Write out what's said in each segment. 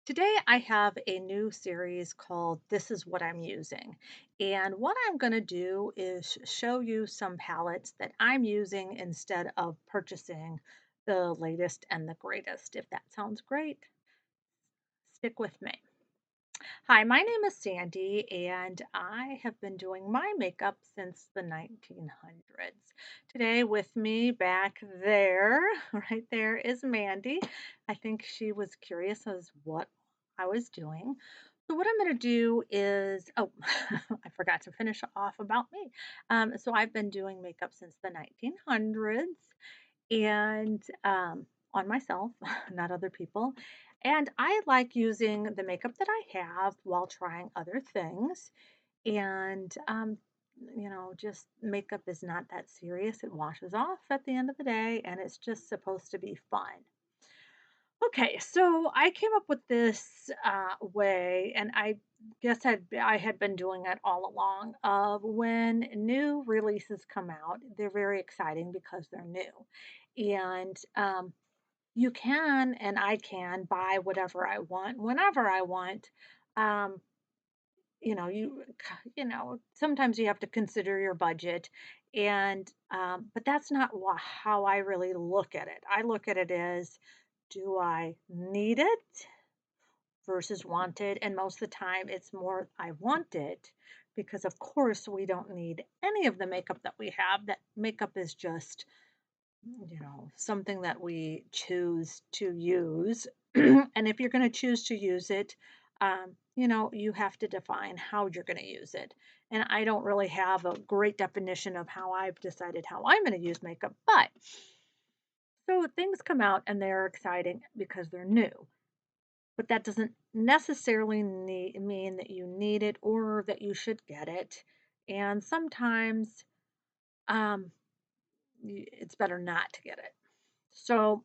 Today, I have a new series called This Is What I'm Using. And what I'm going to do is show you some palettes that I'm using instead of purchasing the latest and the greatest. If that sounds great, stick with me. Hi, my name is Sandy, and I have been doing my makeup since the 1900s. Today, with me back there, right there, is Mandy. I think she was curious as what I was doing. So, what I'm going to do is, oh, I forgot to finish off about me. I've been doing makeup since the 1900s and on myself, not other people. And I like using the makeup that I have while trying other things. And, just makeup is not that serious. It washes off at the end of the day and it's just supposed to be fun. Okay, so I came up with this way, and I guess I had been doing it all along. Of when new releases come out, they're very exciting because they're new, and you can and I can buy whatever I want whenever I want. Um, sometimes you have to consider your budget, and but that's not how I really look at it. I look at it as, do I need it versus want it? And most of the time, it's more I want it because, of course, we don't need any of the makeup that we have. That makeup is just, something that we choose to use. And if you're going to choose to use it, you have to define how you're going to use it. And I don't really have a great definition of how I've decided how I'm going to use makeup, but so things come out and they're exciting because they're new. But that doesn't necessarily mean that you need it or that you should get it. And sometimes um, it's better not to get it. So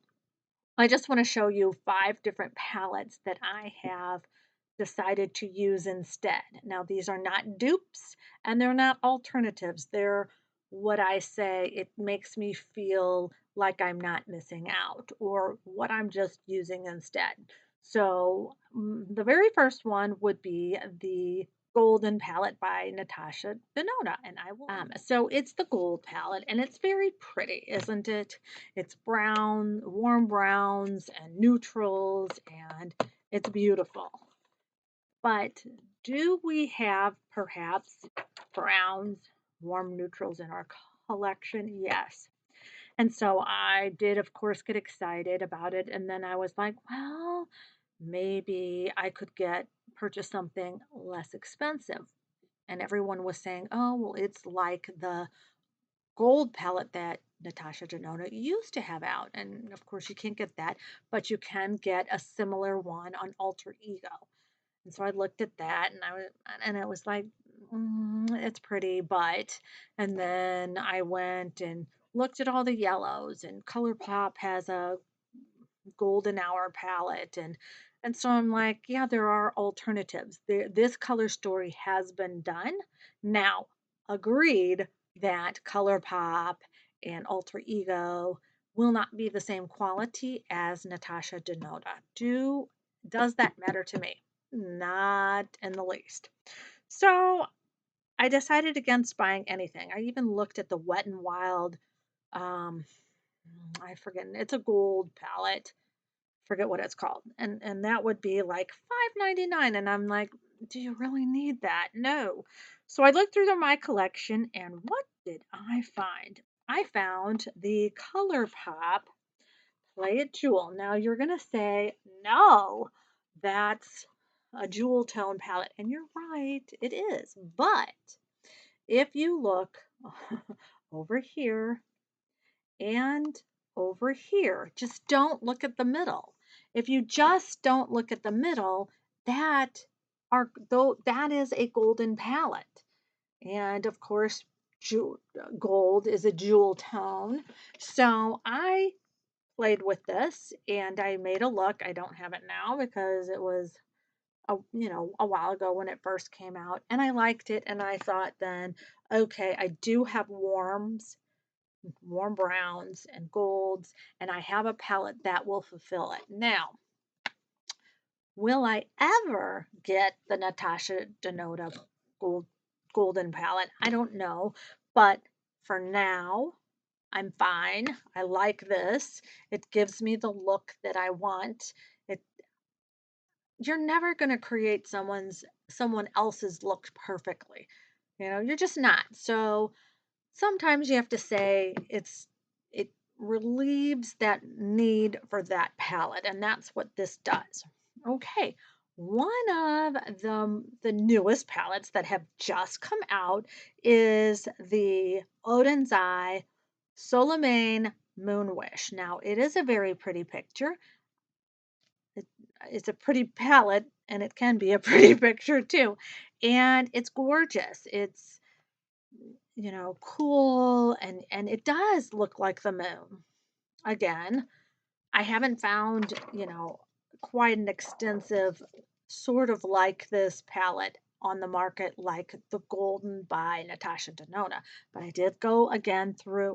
I just want to show you 5 different palettes that I have decided to use instead. Now, these are not dupes and they're not alternatives. They're what I say, it makes me feel like I'm not missing out or what I'm just using instead. The very first one would be the Golden Palette by Natasha Denona, and I will. So it's the gold palette, and it's very pretty, isn't it? It's brown, warm browns, and neutrals, and it's beautiful. But do we have perhaps browns, warm neutrals in our collection? Yes. And so I did, of course, get excited about it. And then I was like, well, maybe I could purchase something less expensive. And everyone was saying, oh, well, it's like the gold palette that Natasha Denona used to have out. And of course, you can't get that, but you can get a similar one on Alter Ego. And so I looked at that and it was like, it's pretty, but, and then I went and looked at all the yellows, and Colourpop has a golden hour palette, and so I'm like, yeah, there are alternatives. This color story has been done. Now, agreed that Colourpop and Alter Ego will not be the same quality as Natasha Denona. Does that matter to me? Not in the least. So I decided against buying anything. I even looked at the Wet and Wild. Um, I forget. It's a gold palette, forget what it's called. And that would be like $5.99. And I'm like, do you really need that? No. So I looked through my collection and what did I find? I found the ColourPop Play It Jewel. Now you're gonna say, no, that's a jewel tone palette. And you're right, it is. But if you look over here and over here. Just don't look at the middle. If you just don't look at the middle, that is a golden palette. And of course, gold is a jewel tone. So I played with this and I made a look. I don't have it now because it was a while ago when it first came out, and I liked it, and I thought then, okay, I do have warm browns and golds, and I have a palette that will fulfill it. Now, Will I ever get the Natasha Denona gold, golden palette? I don't know, but for now, I'm fine. I like this. It gives me the look that I want. It You're never going to create someone else's look perfectly. You're just not. So sometimes you have to say it relieves that need for that palette, and that's what this does. Okay, one of the newest palettes that have just come out is the Odin's Eye Solomane Moon Wish. Now, it is a very pretty picture. It, it's a pretty palette, and it can be a pretty picture too. And it's gorgeous. It's cool, and it does look like the moon. Again, I haven't found, quite an extensive sort of like this palette on the market like the Golden by Natasha Denona, but I did go again through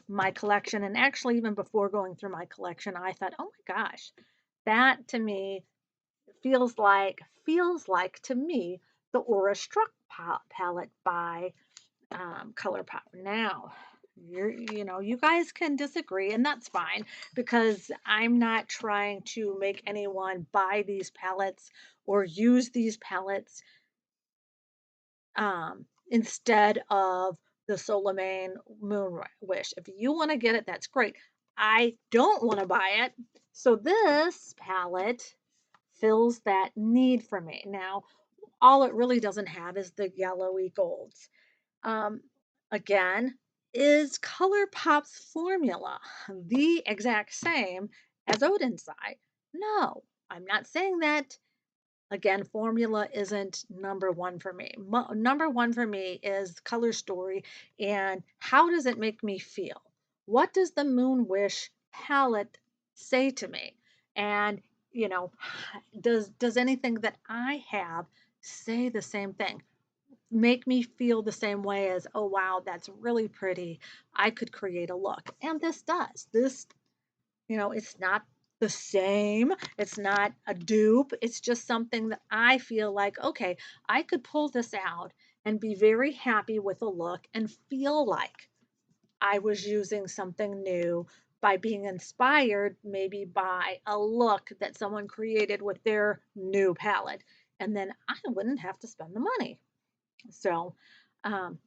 my collection, and actually even before going through my collection, I thought, "Oh my gosh, that to me feels like to me the Aura Struck palette by Colourpop. Now, you guys can disagree, and that's fine because I'm not trying to make anyone buy these palettes or use these palettes instead of the Solomane Moon Wish. If you want to get it, that's great. I don't want to buy it. So this palette fills that need for me. Now, all it really doesn't have is the yellowy golds. Um, Again, is Colourpop's formula the exact same as Odin's Eye? No, I'm not saying that. Again, formula isn't number one for me. Number one for me is color story and how does it make me feel? What does the Moon Wish palette say to me? And you know, does anything that I have say the same thing? Make me feel the same way as, oh wow, that's really pretty. I could create a look. And this does. It's not the same. It's not a dupe. It's just something that I feel like, okay, I could pull this out and be very happy with the look and feel like I was using something new by being inspired maybe by a look that someone created with their new palette. And then I wouldn't have to spend the money. So um,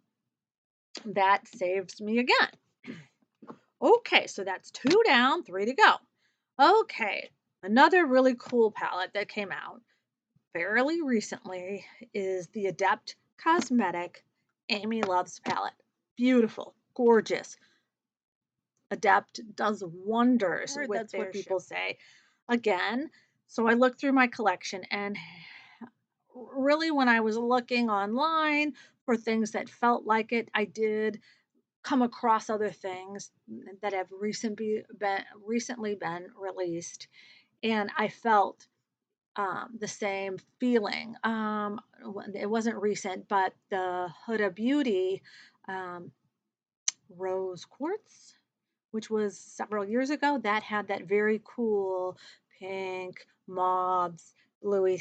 that saves me again. Okay, so that's 2 down, 3 to go. Okay, another really cool palette that came out fairly recently is the Adept Cosmetic Amy Loves palette. Beautiful, gorgeous. Adept does wonders with that's what people say. Again, so I looked through my collection, and really when I was looking online for things that felt like it, I did come across other things that have recently been released, and I felt the same feeling. It wasn't recent, but the Huda Beauty um, Rose Quartz, which was several years ago, that had that very cool pink, mauves, bluey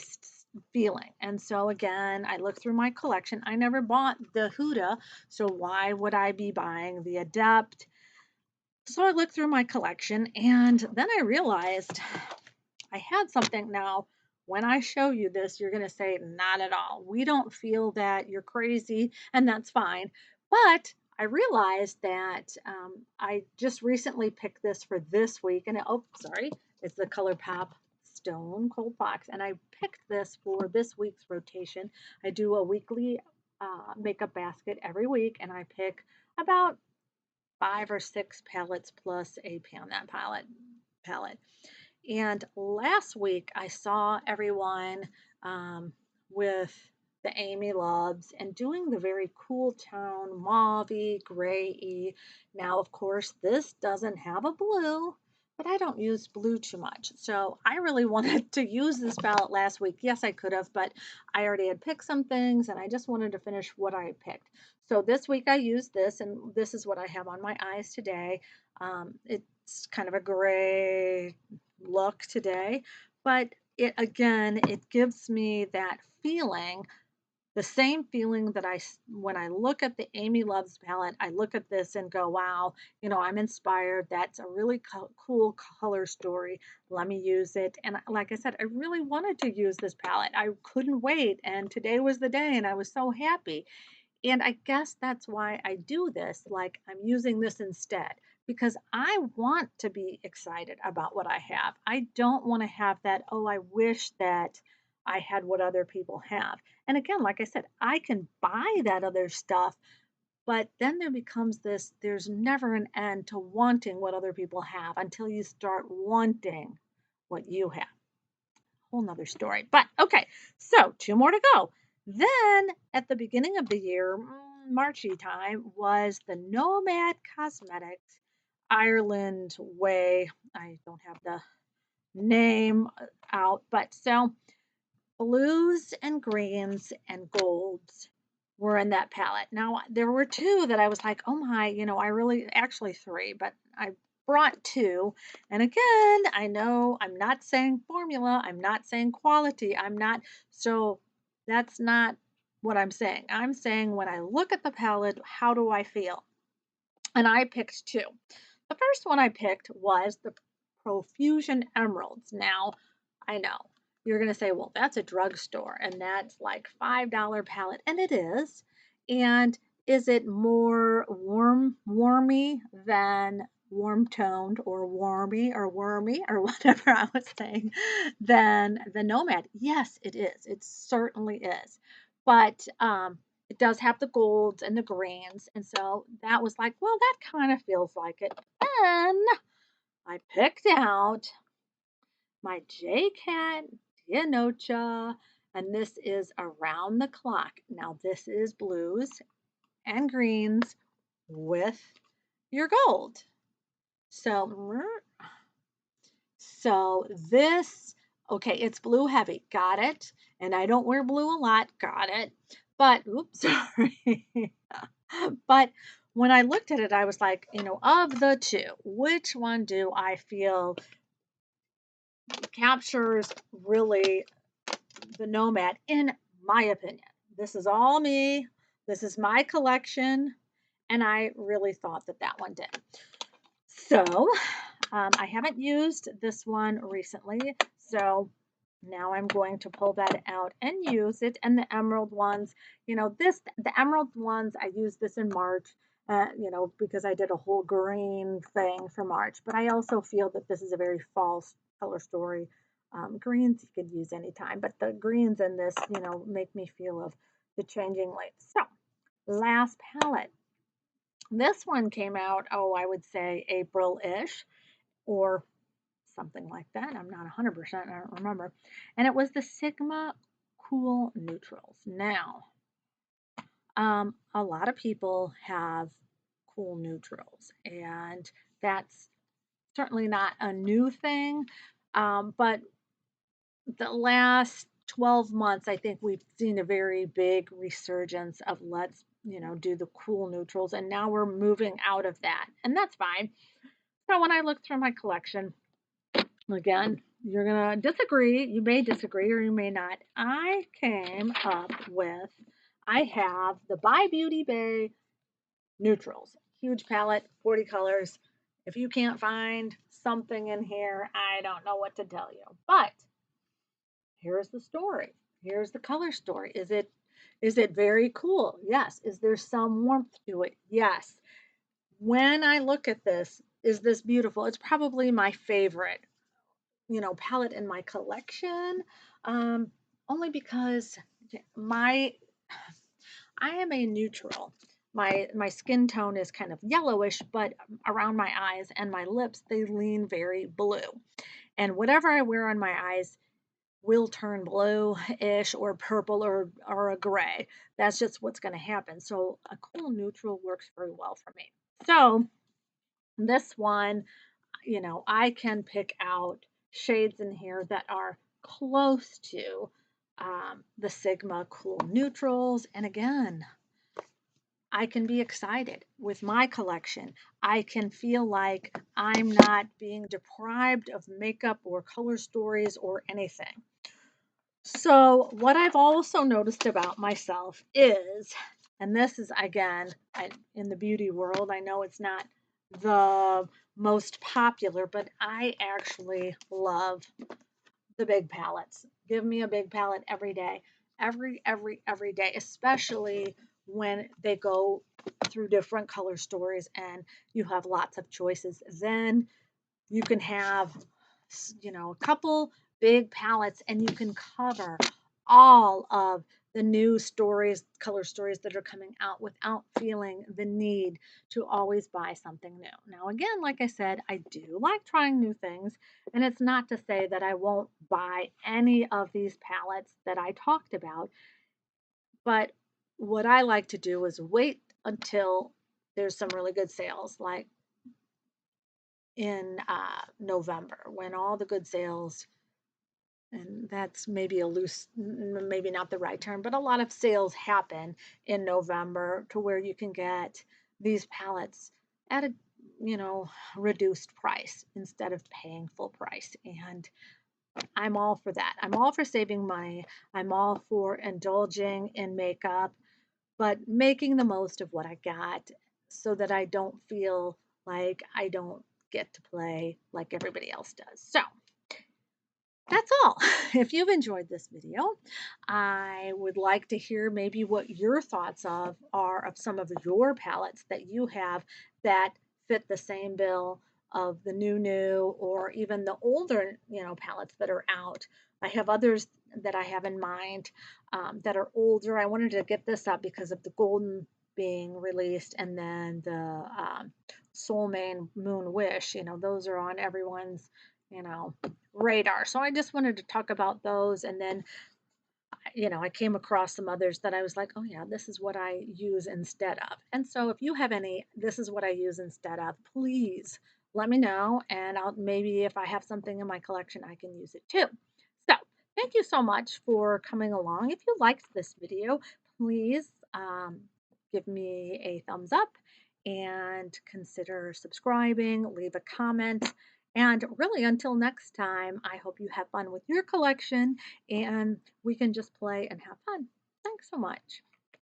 feeling. And so again, I looked through my collection. I never bought the Huda, so why would I be buying the Adept? So I looked through my collection, and then I realized I had something. Now, when I show you this, you're going to say, not at all. We don't feel that, you're crazy, and that's fine. But I realized that I just recently picked this for this week, and oh, sorry, it's the Colourpop Stone Cold Fox, and I picked this for this week's rotation. I do a weekly makeup basket every week, and I pick about 5 or 6 palettes plus a Pan palette. And last week, I saw everyone with the Amy Loves and doing the very cool tone, mauve-y, gray-y. Now, of course, this doesn't have a blue, but I don't use blue too much. So I really wanted to use this palette last week. Yes, I could have, but I already had picked some things and I just wanted to finish what I picked. So this week I used this, and this is what I have on my eyes today. It's kind of a gray look today, but it again, it gives me that feeling, the same feeling that when I look at the Amy Loves palette, I look at this and go, wow, I'm inspired. That's a really cool color story. Let me use it. And like I said, I really wanted to use this palette. I couldn't wait. And today was the day, and I was so happy. And I guess that's why I do this. Like, I'm using this instead because I want to be excited about what I have. I don't want to have that, oh, I wish that I had what other people have. And again, like I said, I can buy that other stuff, but then there becomes this, there's never an end to wanting what other people have until you start wanting what you have. Whole nother story. But okay, so two more to go. Then at the beginning of the year, Marchy time, was the Nomad Cosmetics Ireland Way. I don't have the name out, but so blues and greens and golds were in that palette. Now, there were two that I was like, oh my, I really, actually three, but I brought two. And again, I know I'm not saying formula, I'm not saying quality, I'm not, so that's not what I'm saying. I'm saying when I look at the palette, how do I feel? And I picked two. The first one I picked was the Profusion Emeralds. Now, I know you're going to say, well, that's a drugstore and that's like $5 palette. And it is. And is it more warmy than warm toned or warmy or wormy or whatever I was saying than the Nomad? Yes, it is. It certainly is. But it does have the golds and the greens, and so that was like, well, that kind of feels like it. Then I picked out my J Cat Noche, and this is Around the Clock. Now this is blues and greens with your gold. So this, okay, it's blue heavy, got it. And I don't wear blue a lot, got it. But oops, sorry. But when I looked at it, I was like, of the two, which one do I feel captures really the Nomad, in my opinion? This is all me. This is my collection. And I really thought that that one did. So I haven't used this one recently. So now I'm going to pull that out and use it. And the emerald ones, the emerald ones, I used this in March, because I did a whole green thing for March. But I also feel that this is a very fall color story. Greens you could use anytime, but the greens in this, make me feel of the changing lights. So last palette. This one came out, oh, I would say April-ish or something like that. I'm not 100%, I don't remember. And it was the Sigma Cool Neutrals. Now, a lot of people have cool neutrals, and that's certainly not a new thing. But the last 12 months, I think we've seen a very big resurgence of let's, do the cool neutrals. And now we're moving out of that. And that's fine. So when I look through my collection, again, you're going to disagree. You may disagree or you may not. I have the By Beauty Bay neutrals. Huge palette, 40 colors. If you can't find something in here, I don't know what to tell you. But here's the story. Here's the color story. Is it very cool? Yes. Is there some warmth to it? Yes. When I look at this, is this beautiful? It's probably my favorite, palette in my collection. Um, Only because my I am a neutral. My skin tone is kind of yellowish, but around my eyes and my lips, they lean very blue. And whatever I wear on my eyes will turn blue-ish or purple or a gray. That's just what's going to happen. So a cool neutral works very well for me. So this one, I can pick out shades in here that are close to the Sigma Cool Neutrals. And again, I can be excited with my collection. I can feel like I'm not being deprived of makeup or color stories or anything. So, what I've also noticed about myself is, and this is again, in the beauty world, I know it's not the most popular, but I actually love the big palettes. Give me a big palette every day. Every day, especially when they go through different color stories and you have lots of choices. Then you can have, a couple big palettes and you can cover all of the new stories, color stories that are coming out without feeling the need to always buy something new. Now, again, like I said, I do like trying new things, and it's not to say that I won't buy any of these palettes that I talked about, but what I like to do is wait until there's some really good sales, like in November when all the good sales, and that's maybe a loose, maybe not the right term, but a lot of sales happen in November to where you can get these palettes at a, you know, reduced price instead of paying full price. And I'm all for that. I'm all for saving money. I'm all for indulging in makeup, but making the most of what I got so that I don't feel like I don't get to play like everybody else does. So that's all. If you've enjoyed this video, I would like to hear maybe what your thoughts are of some of your palettes that you have that fit the same bill of the new or even the older, palettes that are out. I have others that I have in mind that are older. I wanted to get this up because of the golden being released and then the Soul Main Moon Wish. Those are on everyone's, you know, radar. So I just wanted to talk about those. And then, I came across some others that I was like, oh, yeah, this is what I use instead of. And so if you have any, this is what I use instead of, please let me know. And I'll maybe if I have something in my collection, I can use it too. So thank you so much for coming along. If you liked this video, please give me a thumbs up and consider subscribing, leave a comment. And really, until next time, I hope you have fun with your collection and we can just play and have fun. Thanks so much.